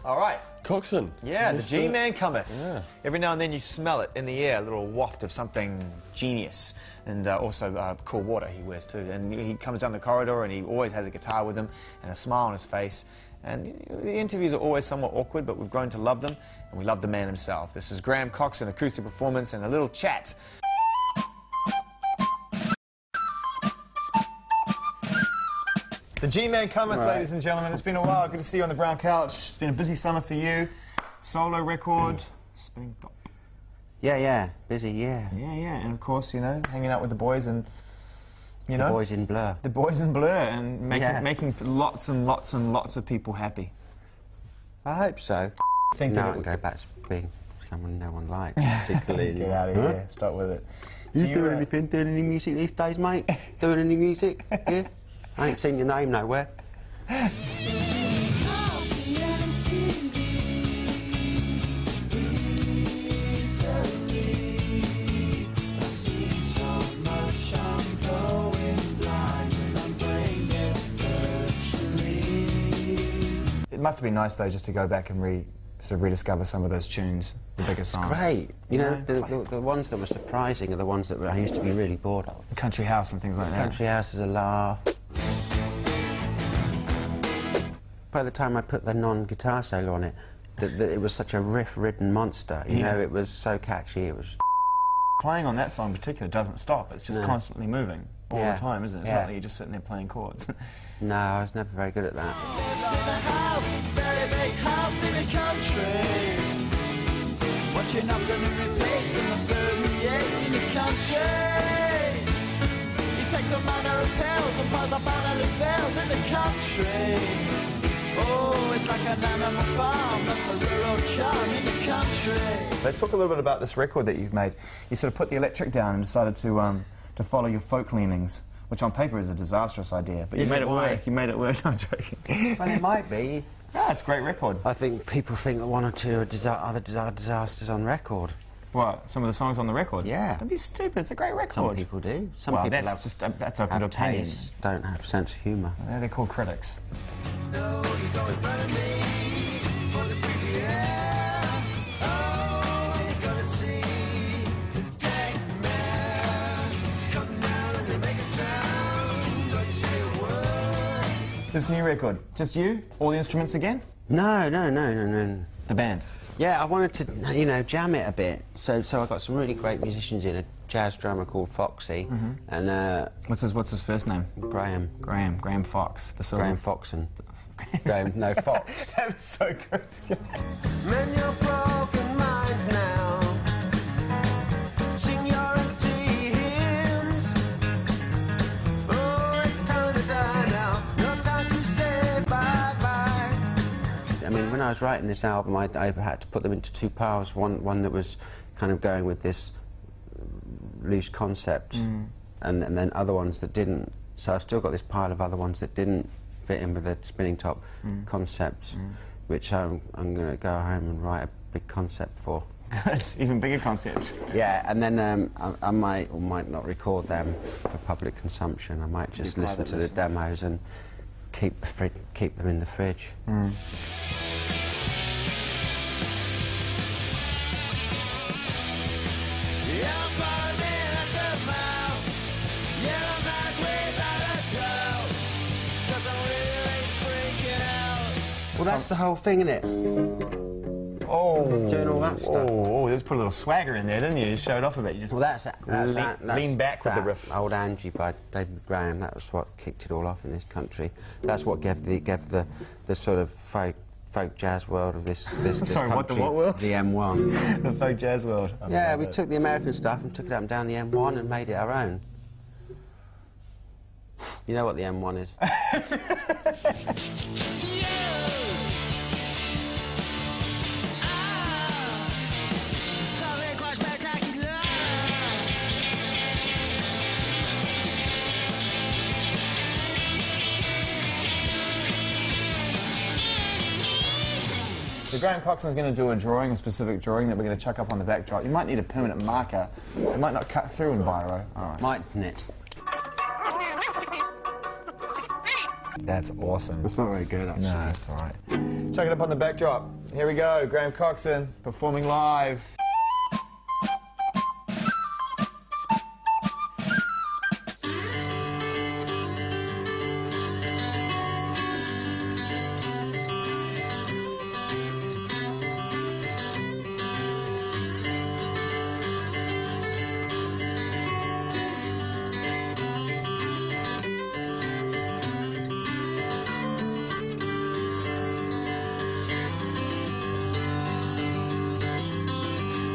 All right. Coxon. Yeah, the G-Man cometh. Yeah. Every now and then you smell it in the air, a little waft of something genius. And also cool water he wears too. And he comes down the corridor and he always has a guitar with him and a smile on his face. And the interviews are always somewhat awkward, but we've grown to love them, and we love the man himself. This is Graham Coxon, acoustic performance and a little chat. The G-Man cometh, ladies and gentlemen. It's been a while. Good to see you on the brown couch. It's been a busy summer for you. Solo record, spinning top. Yeah, busy, yeah. Yeah, and of course, you know, hanging out with the boys and, you know... The boys in Blur. The boys in Blur, and making lots and lots and lots of people happy. I hope so. Think no, that I can go back to being someone no one likes, particularly. Get out of here. Stop with it. You doing anything? Doing any music these days, mate? Doing any music? Yeah? I ain't seen your name nowhere. It must have been nice though just to go back and rediscover some of those tunes, the bigger songs. Great. You know, the ones that were surprising are the ones that I used to be really bored of. The Country House and things like that. Country House is a laugh. By the time I put the non-guitar solo on it, it was such a riff-ridden monster. You know, it was so catchy. It was. Playing on that song in particular doesn't stop. It's just constantly moving all the time, isn't it? It's not like you're just sitting there playing chords. No, I was never very good at that. Lives in a house, very big house in the country. Watching afternoon repeats and the 38s in the country. He takes a manner of pills and piles up analyst bills in the country. Oh, it's like an animal farm, that's a rural charm in the country. Let's talk a little bit about this record that you've made. You sort of put the electric down and decided to follow your folk leanings, which on paper is a disastrous idea, but you made it work. You made it work. No, I'm joking. Well, it might be. Yeah, it's a great record. I think people think that one or two are disasters on record. What? Some of the songs on the record? Yeah. Don't be stupid. It's a great record. Some people do. Some people that's open to opinion. Don't have sense of humour. Yeah, they're called critics. No, you don't run me for the pretty air. Oh, you're gonna see the tank man come down and they make a sound. Don't you say a word. This new record, just you? All the instruments again? No. The band? Yeah, I wanted to, you know, jam it a bit. So I got some really great musicians in, a jazz drummer called Foxy, and What's his first name? Graham Fox. The silver. Graham Foxon. Graham, no, Fox. That was so good. Mend your broken minds now. Sing your empty hymns. Oh, it's time to die now. No time to say bye-bye. I mean, when I was writing this album, I had to put them into two piles. One that was kind of going with this loose concept, and then other ones that didn't. So I've still got this pile of other ones that didn't fit in with the spinning top concept, which I'm going to go home and write a big concept for. It's even bigger concept. Yeah, and then I might or might not record them for public consumption. I might just listen to the demos and keep them in the fridge. Well, that's the whole thing, isn't it? Oh, doing all that stuff. Oh, just put a little swagger in there, didn't you? You showed off a bit. You just lean back with the riff. Old Angie by David Graham. That was what kicked it all off in this country. That's what gave the sort of folk jazz world of this Sorry, country. what world? The M1. The folk jazz world. Yeah, we took the American stuff and took it up and down the M1 and made it our own. You know what the M1 is? So Graham Coxon's going to do a specific drawing that we're going to chuck up on the backdrop. You might need a permanent marker. It might not cut through in biro. All right. Mightn't it? That's awesome. That's not very good, actually. No, that's all right. Chuck it up on the backdrop. Here we go. Graham Coxon performing live.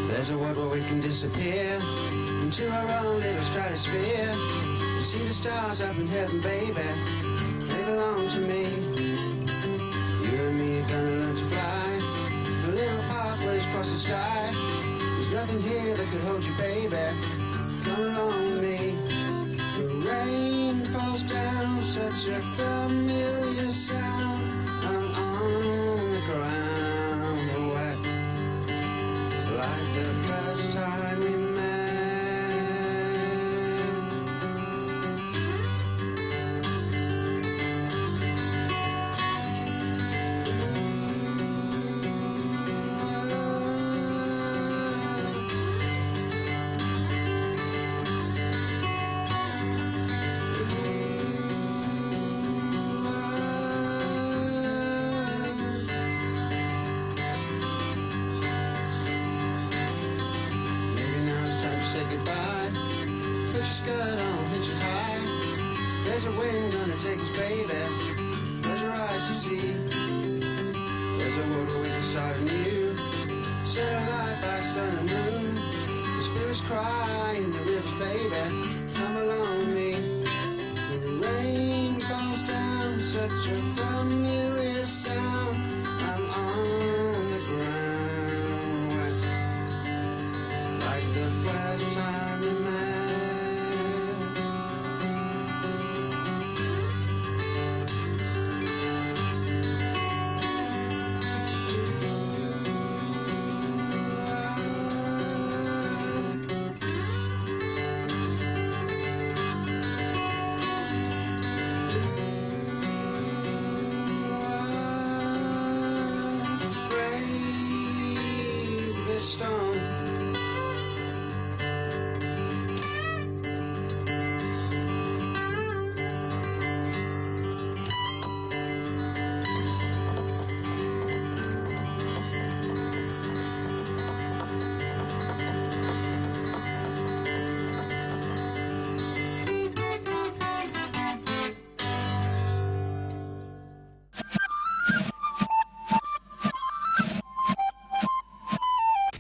There's a world where we can disappear into our own little stratosphere. You see the stars up in heaven, baby, they belong to me. You and me are gonna learn to fly the little pathways across the sky. There's nothing here that could hold you, baby. Come along with me. The rain falls down, such a familiar sound. I'm on the ground, wet like the first time we met. Say goodbye. Put your skirt on, hitch it high. There's a wind gonna take us, baby. Close your eyes to see. There's a world where we can start anew. Set a light by sun and moon. The spirits cry in the rivers, baby. Come along with me. The rain falls down, such a familiar sound. I'm on the ground, wet like the last time we met. Brave this stone.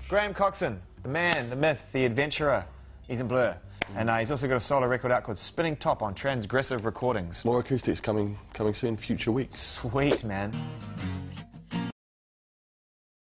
Graham Coxon, the man, the myth, the adventurer. He's in Blur. And he's also got a solo record out called Spinning Top on Transgressive Recordings. More acoustics coming soon, future weeks. Sweet, man.